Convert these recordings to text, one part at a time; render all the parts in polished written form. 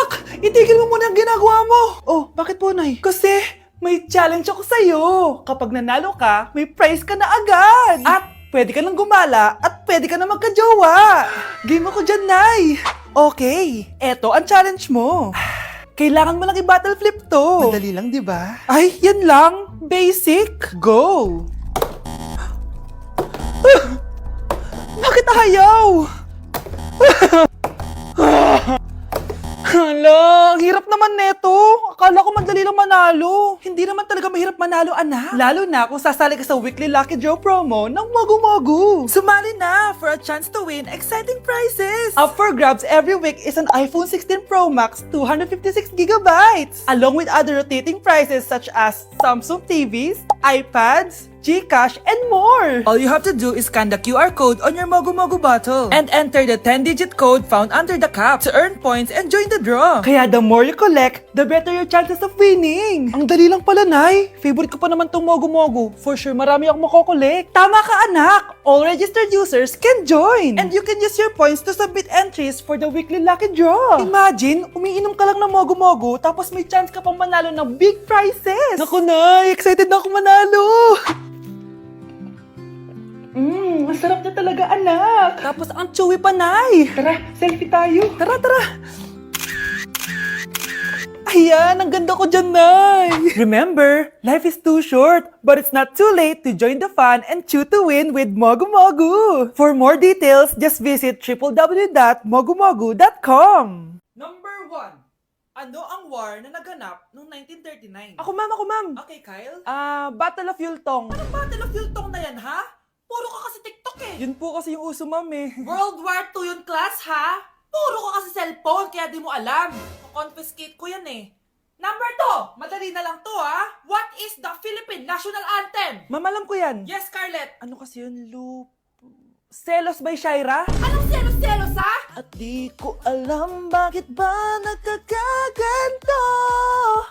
Anak! Itigil mo muna ang ginagawa mo! Oh, bakit po, Nay? Kasi may challenge ako sa'yo. Kapag nanalo ka, may prize ka na agad. At pwede ka nang gumala at pwede ka na magka-jowa. Game ako dyan, Nay. Okay, eto ang challenge mo. Kailangan mo lang i-battle flip to. Madali lang, di ba? Ay, yan lang. Basic. Go! Bakit ayaw? Hala, ang hirap naman neto. Akala ko madali lang manalo. Hindi naman talaga mahirap manalo, anak. Lalo na kung sasali ka sa weekly Lucky Draw promo ng Mogu Mogu. Sumali na for a chance to win exciting prizes. Up for grabs every week is an iPhone 16 Pro Max 256GB, along with other rotating prizes such as Samsung TVs, iPads, GCash, and more! All you have to do is scan the QR code on your Mogu Mogu bottle and enter the 10-digit code found under the cap to earn points and join the draw. Kaya the more you collect, the better your chances of winning. Ang dali lang pala, Nay. Favorite ko pa naman tong Mogu Mogu. For sure, marami akong makokolek. Tama ka, anak! All registered users can join! And you can use your points to submit entries for the weekly Lucky Draw. Imagine, umiinom ka lang ng Mogu Mogu tapos may chance ka pang manalo ng big prizes. Naku, Nay! Excited na ako manalo! Masarap na talaga, anak. Tapos ang chewy pa, Nay. Tara, selfie tayo. Tara, tara. Ayan, ang ganda ko dyan, Nay. Remember, life is too short, but it's not too late to join the fun and chew to win with Mogu Mogu. For more details, just visit www.mogumogu.com. Number 1. Ano ang war na naganap noong 1939? Ako, ma'am. Okay, Kyle? Battle of Yultong. Anong Battle of Yultong na yan, ha? Puro ka kasi TikTok eh. Yun po kasi yung uso, ma'am eh. World War II yun, class, ha? Puro ka kasi cellphone, kaya di mo alam. Confiscate ko yan eh. Number 2, madali na lang to, ha? What is the Philippine National Anthem? Ma'am, alam ko yan. Yes, Scarlett. Ano kasi yun, Loop? Selos by Shaira? Anong selos-selos, ha? At di ko alam bakit ba nagkakaganto.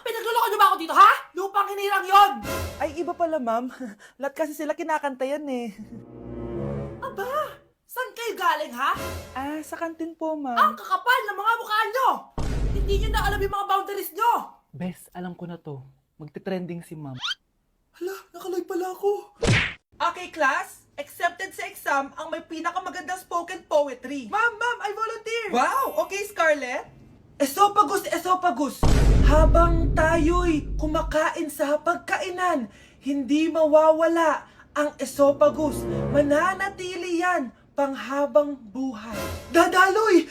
Pinagluloko niyo ba ako dito, ha? Lupang hinirang yon. Ay, iba pala, ma'am. Lahat kasi sila kinakanta yan eh. Aba, saan kayo galing, ha? Sa kantin po, ma'am. Ang kakapal ng mga mukha nyo! Hindi nyo na alam yung mga boundaries nyo! Bes, alam ko na to. Magte-trending si ma'am. Hala, nakalive pala ako. Okay, class. Accepted sa exam ang may pinakamagandang spoken poetry. Ma'am, I volunteer! Wow! Okay, Scarlett. Esophagus. Habang tayo'y kumakain sa pagkainan, hindi mawawala ang esophagus. Mananatili yan panghabang buhay. Dadaloy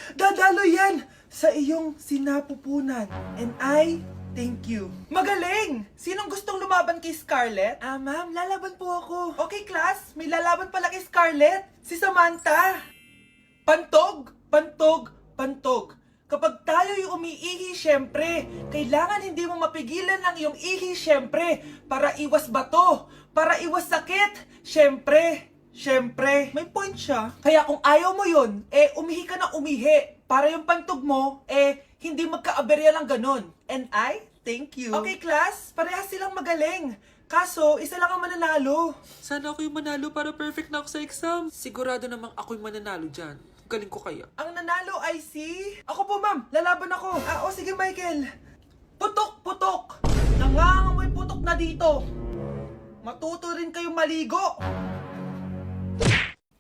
yan sa iyong sinapupunan. And I thank you. Magaling! Sinong gustong lumaban kay Scarlett? Ma'am, lalaban po ako. Okay, class. May lalaban pala kay Scarlett. Si Samantha. Pantog. Kapag tayo'y umiihi, syempre, kailangan hindi mo mapigilan ang iyong ihi, syempre, para iwas bato, para iwas sakit, syempre. May point siya. Kaya kung ayaw mo yun, umihi ka na umihi. Para yung pantog mo, hindi magka-aberya lang ganun. And I thank you. Okay, class, parehas silang magaling. Kaso, isa lang ang mananalo. Sana ako yung manalo para perfect na ako sa exam. Sigurado namang ako yung mananalo dyan. Galing ko kaya. Ang nanalo ay si... Ako po, ma'am. Lalaban ako. Sige, Michael. Putok. Nangangamoy putok na dito. Matuto rin kayong maligo.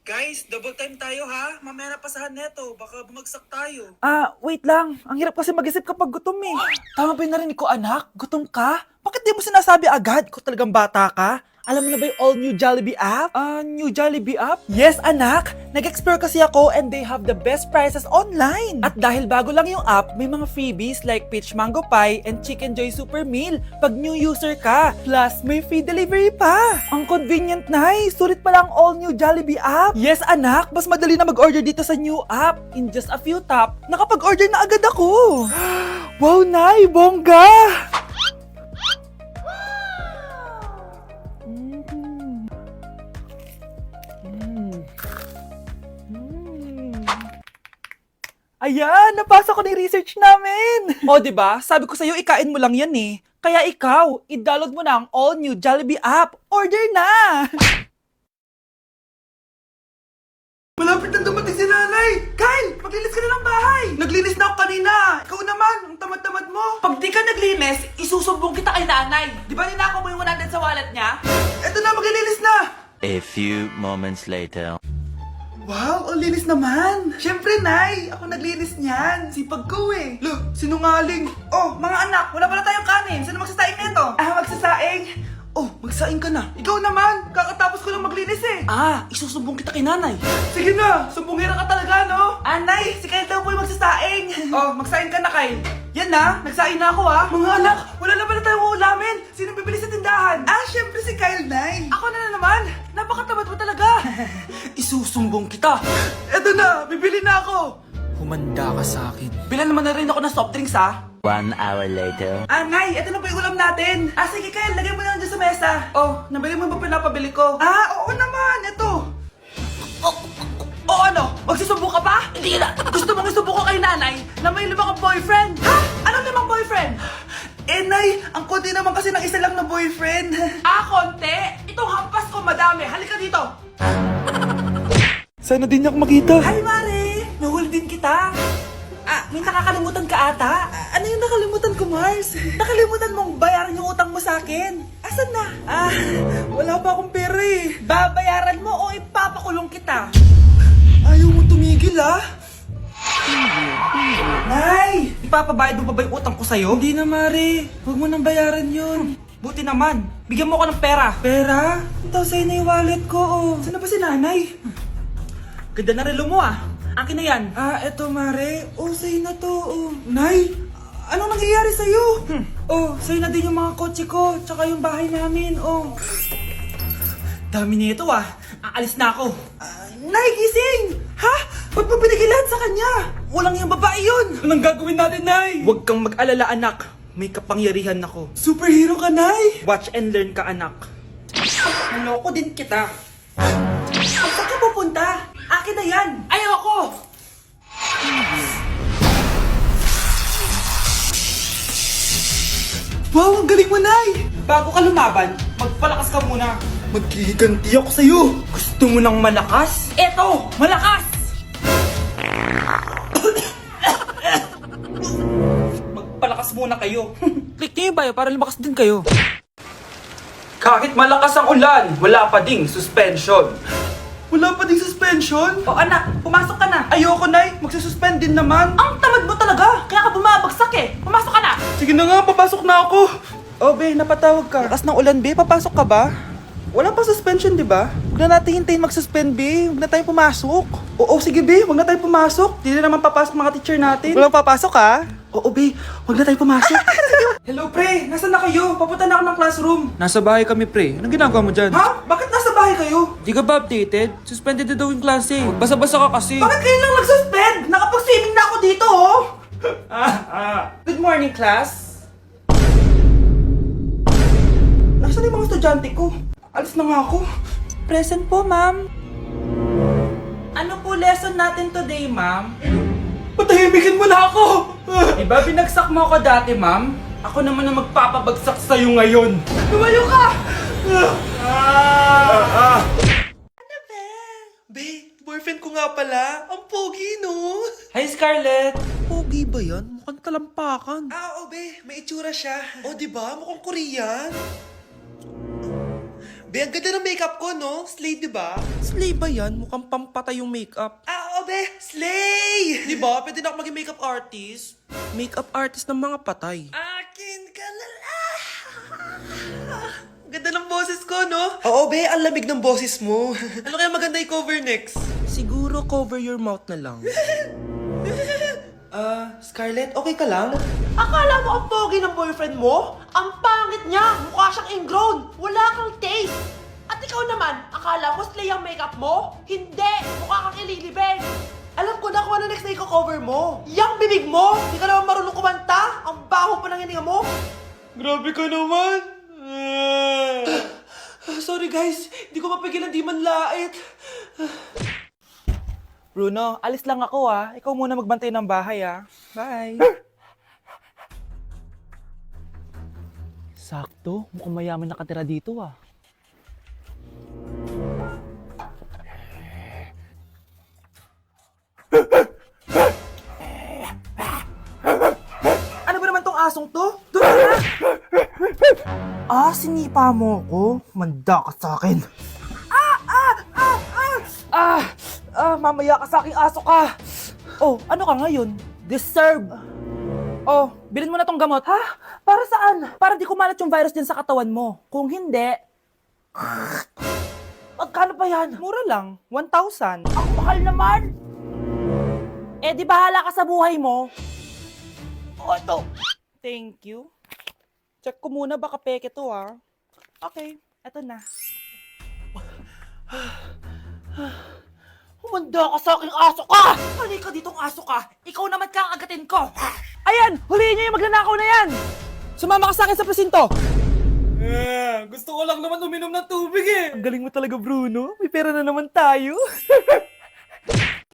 Guys, double time tayo, ha? Mamaya na pasahan neto. Baka bumagsak tayo. Wait lang. Ang hirap kasi mag-isip kapag gutom eh. Tama ba yung narinig ko, anak? Gutom ka? Bakit di mo sinasabi agad? Ikaw talagang bata ka? Alam mo na ba yung all new Jollibee app? New Jollibee app? Yes, anak! Nag-explore kasi ako and they have the best prices online. At dahil bago lang yung app, may mga freebies like Peach Mango Pie and Chicken Joy Super Meal pag new user ka. Plus, may free delivery pa. Ang convenient, Nay. Sulit pala ang all new Jollibee app. Yes, anak! Mas madali na mag-order dito sa new app. In just a few tap, nakapag-order na agad ako. Wow, Nay! Bongga! Ayan, napasa ko na yung research namin. O, diba? Sabi ko sa'yo, ikain mo lang yan eh. Kaya ikaw, i-download mo na ang all-new Jollibee app. Order na! Malapit na dumating si nanay! Kyle, maglinis ka na ng bahay! Naglinis na ako kanina! Ikaw naman, ang naglinis, isusumbong kita kay nanay. Di ba ninakaw mo yung 100 sa wallet niya? Eto na, maglilinis na! A few moments later. Wow, ang linis naman! Siyempre, Nay! Ako naglinis niyan! Sipag ko eh! Lo, sinungaling! Oh, mga anak, wala pala tayong kanin! Sino magsasaing nito? Magsasaing? Oh, magsaing ka na! Ikaw naman! Kakatapos ko lang maglinis eh! Isusumbong kita kay nanay! Sige na! Sumbongera ka talaga, no? Nay! Si Kyle daw po yung magsasaing! Oh, magsaing ka na, Kyle! Yan na! Nagsaing na ako Mga anak, wala na pala tayong ulamin! Sino bibili sa tindahan? Siyempre si Kyle, Nay! Ako na naman! Napakatamad mo talaga! Isusumbong kita! Eto na! Bibili na ako! Humanda ka sa akin. Bilan naman na rin ako ng soft drinks, 1 hour later. Nay! Eto na po yung ulam natin! Sige Kyle, lagay mo na lang dyan sa mesa! Oh, nabili mo ba pinapabili ko? Oo naman! Eto! Ano? Magsusumbong ka pa? Hindi na! Gusto mong isumbong ko kay nanay na may 5 kang boyfriend? Anong 5 boyfriend? Nay, ang konti naman kasi ng isa lang na boyfriend. Konti? Itong hampas ko madami. Halika dito. Sana din niya ako makita. Hi, Mare! Nahuli din kita. May nakakalimutan ka ata. Ano yung nakalimutan ko, Mars? Nakalimutan mong bayaran yung utang mo sa akin. Asan na? Wala pa akong pera eh. Babayaran mo o ipapakulong kita? Ayaw mo tumigil Nay! Ipapabayad mo pa ba yung utang ko sa'yo? Hindi na, Mare. Huwag mo nang bayaran yun. Buti naman. Bigyan mo ko ng pera. Pera? Ito, sa'yo na yung wallet ko. Saan na ba si nanay? Ganda na relo mo Akin na yan. Eto, Mare. Sa'yo na to. Nay! Anong nangyayari sa'yo? Sa'yo na din yung mga kotse ko. Tsaka yung bahay namin. Dami nito Aalis na ako. Nay, gising! Ba't mo binigay lahat sa kanya? Walang yung babae yun! Anong gagawin natin, Nay? Huwag kang mag-alala, anak. May kapangyarihan ako. Superhero ka, Nay! Watch and learn ka, anak. Naloko din kita. Saan ka pupunta? Akin na yan! Ayoko! Wow, ang galing mo, Nay! Bago ka lumaban, magpalakas ka muna. Maghihiganti ako sa'yo. Gusto mo ng malakas? Eto! Malakas! Magpalakas muna kayo. Click niyo yung bio para lumakas din kayo. Kahit malakas ang ulan, wala pa ding suspension. Wala pa ding suspension? Anak, pumasok ka na. Ayoko, Nay. Magsususpend din naman. Ang tamad mo talaga. Kaya ka bumabagsak Pumasok ka na. Sige na nga, papasok na ako. Be, napatawag ka. Lakas ng ulan, Be. Papasok ka ba? Wala pa suspension, di ba? Huwag na natin hintayin mag-suspend, Be. Huwag na tayo pumasok. Sige, Be. Huwag na tayo pumasok. Di na naman papasok mga teacher natin. Walang papasok, Be. Huwag na tayo pumasok. Hello, pre. Nasaan na kayo? Papunta na ako ng classroom. Nasa bahay kami, pre. Anong ginagawa mo dyan? Bakit nasa bahay kayo? Di ka ba updated? Suspended na daw yung klase. Basa-basa ka kasi. Bakit kayo lang nag-suspend? Nakapag-swimming na ako dito, Good morning, class. Nasaan yung mga estudyante ko? Alis na nga ako. Present po, ma'am. Ano po lesson natin today, ma'am? Patahimikin mo na ako! Diba binagsak mo ako dati, ma'am? Ako naman ang magpapabagsak sa'yo ngayon. Lumayo ka! Ano ba? Be, boyfriend ko nga pala. Ang pogi, no? Hi, Scarlett. Pogi ba yan? Mukhang talampakan. Be. May itsura siya. Diba? Mukhang Korean. Be, ang ganda ng makeup ko, no? Slay, diba? Slay ba yan? Mukhang pampatay yung makeup. Be. Slay! Diba? Pwede na ako maging makeup artist. Makeup artist ng mga patay. Akin ka na lang. Ganda ng boses ko, no? Be. Ang lamig ng boses mo. Ano kaya maganda i-cover next? Siguro cover your mouth na lang. Scarlett, okay ka lang? Akala mo ang pogi ng boyfriend mo? Ang pangit niya! Mukha siyang ingrown! Wala kang taste! At ikaw naman, akala mo slay ang makeup mo? Hindi! Mukha kang ililibing! Alam ko na kung ano next na i-cover mo! Yang bibig mo! Hindi ka naman marunong kumanta! Ang baho pa ng hininga mo! Grabe ka naman! Sorry guys, hindi ko mapigilan di man lait. Bruno, alis lang ako Ikaw muna magbantay ng bahay Bye. Sakto, mukhang mayaman nakatira dito Ano ba naman tong asong to? Doon Sinipa mo ko? Manda ka sa akin. Mamaya ka sa aking aso ka. Oh, ano ka ngayon? Deserve. Oh, bilhin mo na tong gamot. Ha? Para saan? Para di kumalat yung virus din sa katawan mo. Kung hindi... Magkano ba yan? Mura lang. 1,000. Ang mahal naman! Eh, di bahala ka sa buhay mo. Oh, ito. Thank you. Check ko muna, baka peke to, ah. Okay, eto na. Humanda ka sa aking aso ka! Halika ditong aso ka! Ikaw naman kakagatin ko! Ayan! Huliin niyo yung magnanakaw na yan! Sumama ka sa akin sa presinto! Gusto ko lang naman uminom ng tubig eh! Ang galing mo talaga, Bruno. May pera na naman tayo.